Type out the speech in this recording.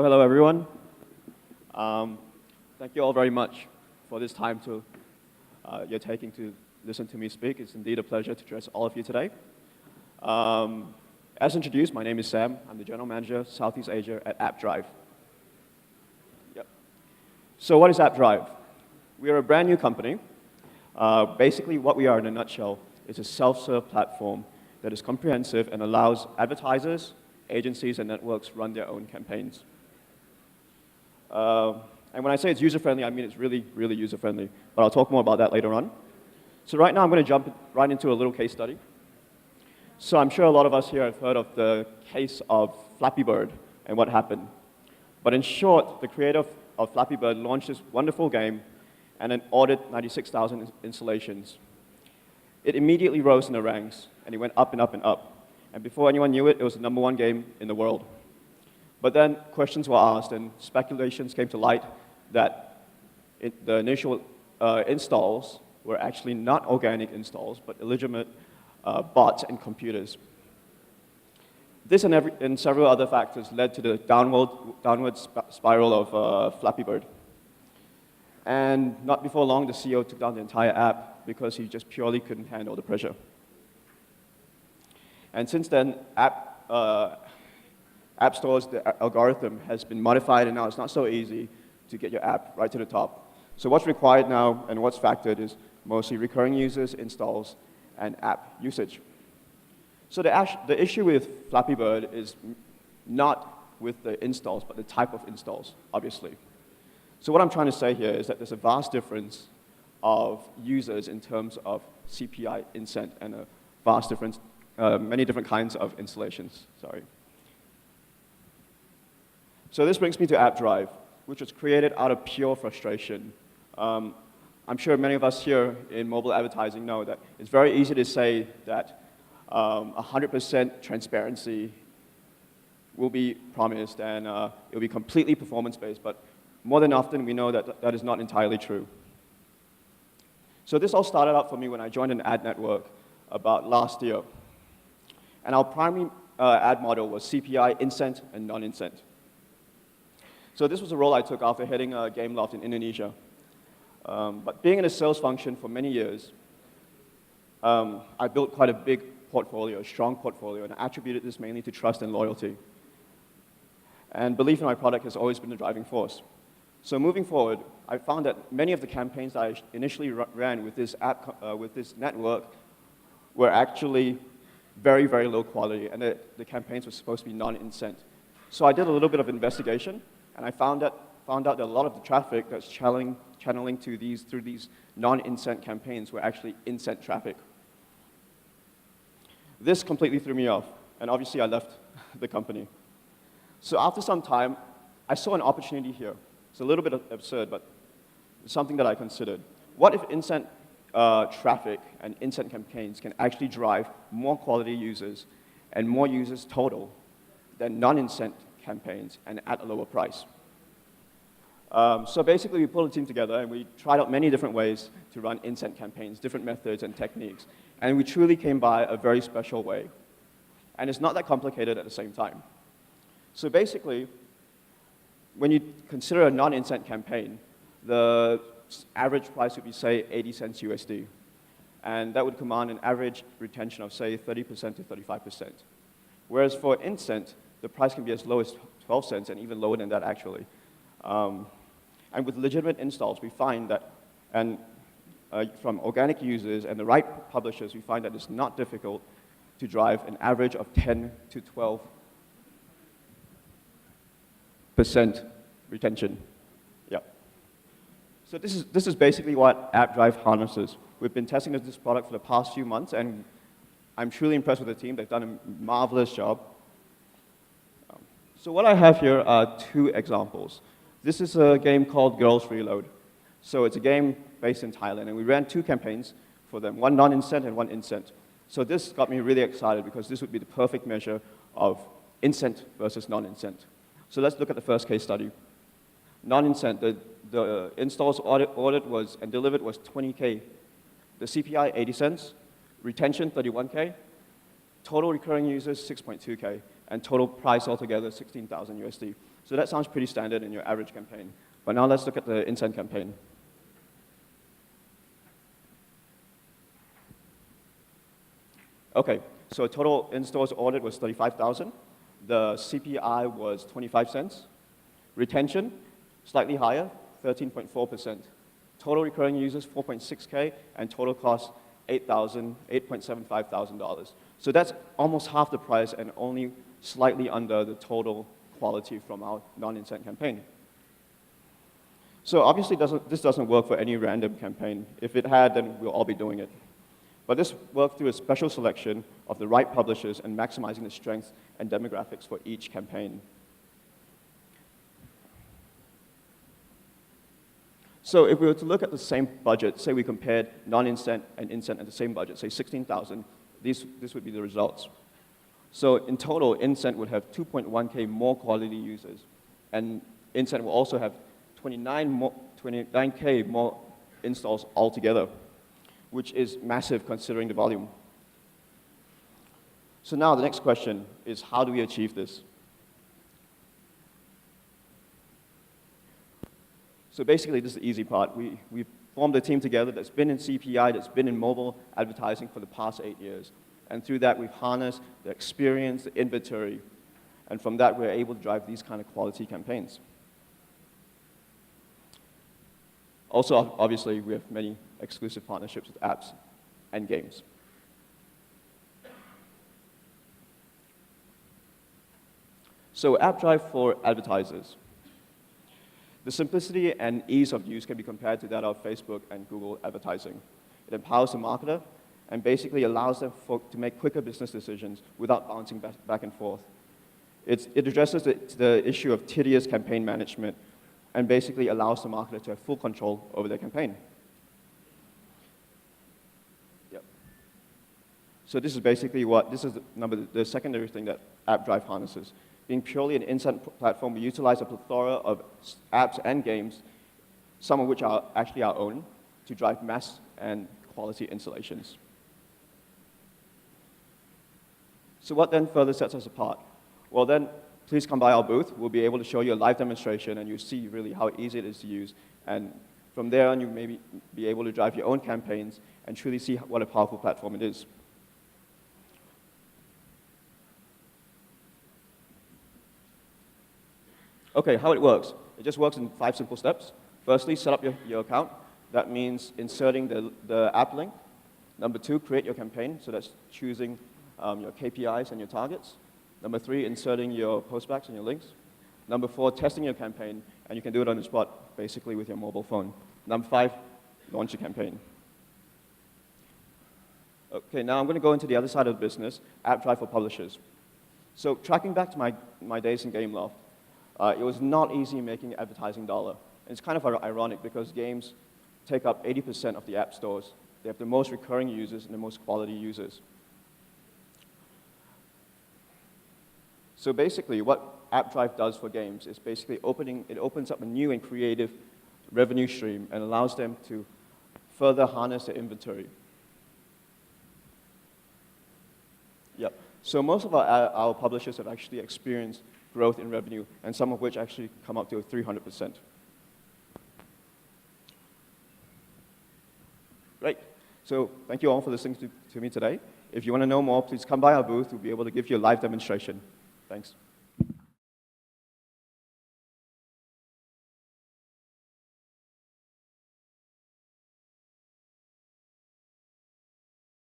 hello everyone. Thank you all very much for this time you're taking to listen to me speak. It's indeed a pleasure to address all of you today. As introduced, my name is Sam. I'm the General Manager, Southeast Asia at AppDrive. Yep. So what is AppDrive? We are a brand new company. Basically, what we are in a nutshell is a self-serve platform that is comprehensive and allows advertisers, agencies, and networks run their own campaigns. And when I say it's user-friendly, I mean it's really, really user-friendly. But I'll talk more about that later on. So right now, I'm going to jump right into a little case study. So I'm sure a lot of us here have heard of the case of Flappy Bird and what happened. But in short, the creator of Flappy Bird launched this wonderful game and then ordered 96,000 installations. It immediately rose in the ranks, and it went up and up and up. And before anyone knew it, it was the #1 game in the world. But then questions were asked, and speculations came to light that the initial installs were actually not organic installs, but illegitimate bots and computers. This and several other factors led to the downward spiral of Flappy Bird. And not before long, the CEO took down the entire app because he just purely couldn't handle the pressure. And since then, App Store's algorithm has been modified, and now it's not so easy to get your app right to the top. So what's required now and what's factored is mostly recurring users, installs, and app usage. So the issue with Flappy Bird is not with the installs, but the type of installs, obviously. So what I'm trying to say here is that there's a vast difference of users in terms of CPI incent and a vast difference, many different kinds of installations, sorry. So this brings me to AppDrive, which was created out of pure frustration. I'm sure many of us here in mobile advertising know that it's very easy to say that 100% transparency will be promised and it will be completely performance-based, but more than often we know that that is not entirely true. So this all started out for me when I joined an ad network about last year. And our primary ad model was CPI, incent, and non-incent. So this was a role I took after heading a game loft in Indonesia. But being in a sales function for many years, I built quite a big portfolio, a strong portfolio, and I attributed this mainly to trust and loyalty. And belief in my product has always been the driving force. So moving forward, I found that many of the campaigns that I initially ran with this network were actually very, very low quality, and the campaigns were supposed to be non-incent. So I did a little bit of investigation, and I found out that a lot of the traffic that's channeling through these non-incent campaigns were actually incent traffic. This completely threw me off, and obviously I left the company. So after some time, I saw an opportunity here. It's a little bit absurd, but it's something that I considered. What if incent traffic and incent campaigns can actually drive more quality users and more users total than non-incent campaigns and at a lower price? So basically, we pulled a team together and we tried out many different ways to run incent campaigns, different methods and techniques. And we truly came by a very special way. And it's not that complicated at the same time. So basically, when you consider a non-incent campaign, the average price would be, say, 80 cents USD. And that would command an average retention of, say, 30% to 35%. Whereas for incent, the price can be as low as 12 cents and even lower than that, actually. And with legitimate installs, we find that, and from organic users and the right publishers, we find that it's not difficult to drive an average of 10 to 12% retention. Yeah. So this is basically what AppDrive harnesses. We've been testing this product for the past few months, and I'm truly impressed with the team. They've done a marvelous job. So what I have here are two examples. This is a game called Girls Reload. So it's a game based in Thailand, and we ran 2 campaigns for them, one non-incent and one incent. So this got me really excited because this would be the perfect measure of incent versus non-incent. So let's look at the first case study. Non-incent, the installs ordered was and delivered was 20K. The CPI, 80 cents. Retention, 31K. Total recurring users, 6.2K. and total price altogether 16,000 USD. So that sounds pretty standard in your average campaign. But now let's look at the incent campaign. Okay, so total in-stores ordered was 35,000. The CPI was 25 cents. Retention, slightly higher, 13.4%. Total recurring users, 4.6K, and total cost, $8,750. So that's almost half the price and only slightly under the total quality from our non-incent campaign. So obviously this doesn't work for any random campaign. If it had, then we'll all be doing it. But this worked through a special selection of the right publishers and maximizing the strengths and demographics for each campaign. So if we were to look at the same budget, say we compared non-incent and incent at the same budget, say 16,000, this would be the results. So in total, incent would have 2.1K more quality users, and incent will also have 29K more installs altogether, which is massive considering the volume. So now the next question is, how do we achieve this? So basically, this is the easy part. We formed a team together that's been in CPI, that's been in mobile advertising for the past 8 years. And through that, we've harnessed the experience, the inventory, and from that, we're able to drive these kind of quality campaigns. Also, obviously, we have many exclusive partnerships with apps and games. So AppDrive for advertisers. The simplicity and ease of use can be compared to that of Facebook and Google advertising. It empowers the marketer and basically allows them to make quicker business decisions without bouncing back and forth. It addresses the issue of tedious campaign management and basically allows the marketer to have full control over their campaign. Yep. So this is basically the secondary thing that AppDrive harnesses. Being purely an incent platform, we utilize a plethora of apps and games, some of which are actually our own, to drive mass and quality installations. So what then further sets us apart? Well then, please come by our booth. We'll be able to show you a live demonstration, and you'll see really how easy it is to use. And from there on, you may be able to drive your own campaigns and truly see what a powerful platform it is. Okay, how it works. It just works in 5 simple steps. Firstly, set up your account. That means inserting the app link. Number 2, create your campaign. So that's choosing your KPIs and your targets. Number 3, inserting your postbacks and your links. Number 4, testing your campaign, and you can do it on the spot, basically with your mobile phone. Number 5, launch your campaign. Okay, now I'm going to go into the other side of the business, AppDrive for publishers. So tracking back to my days in Gameloft, it was not easy making advertising dollar. And it's kind of ironic because games take up 80% of the app stores. They have the most recurring users and the most quality users. So basically, what AppDrive does for games is basically it opens up a new and creative revenue stream and allows them to further harness their inventory. Yep. So most of our publishers have actually experienced growth in revenue, and some of which actually come up to 300%. Great. So thank you all for listening to me today. If you want to know more, please come by our booth. We'll be able to give you a live demonstration. Thanks.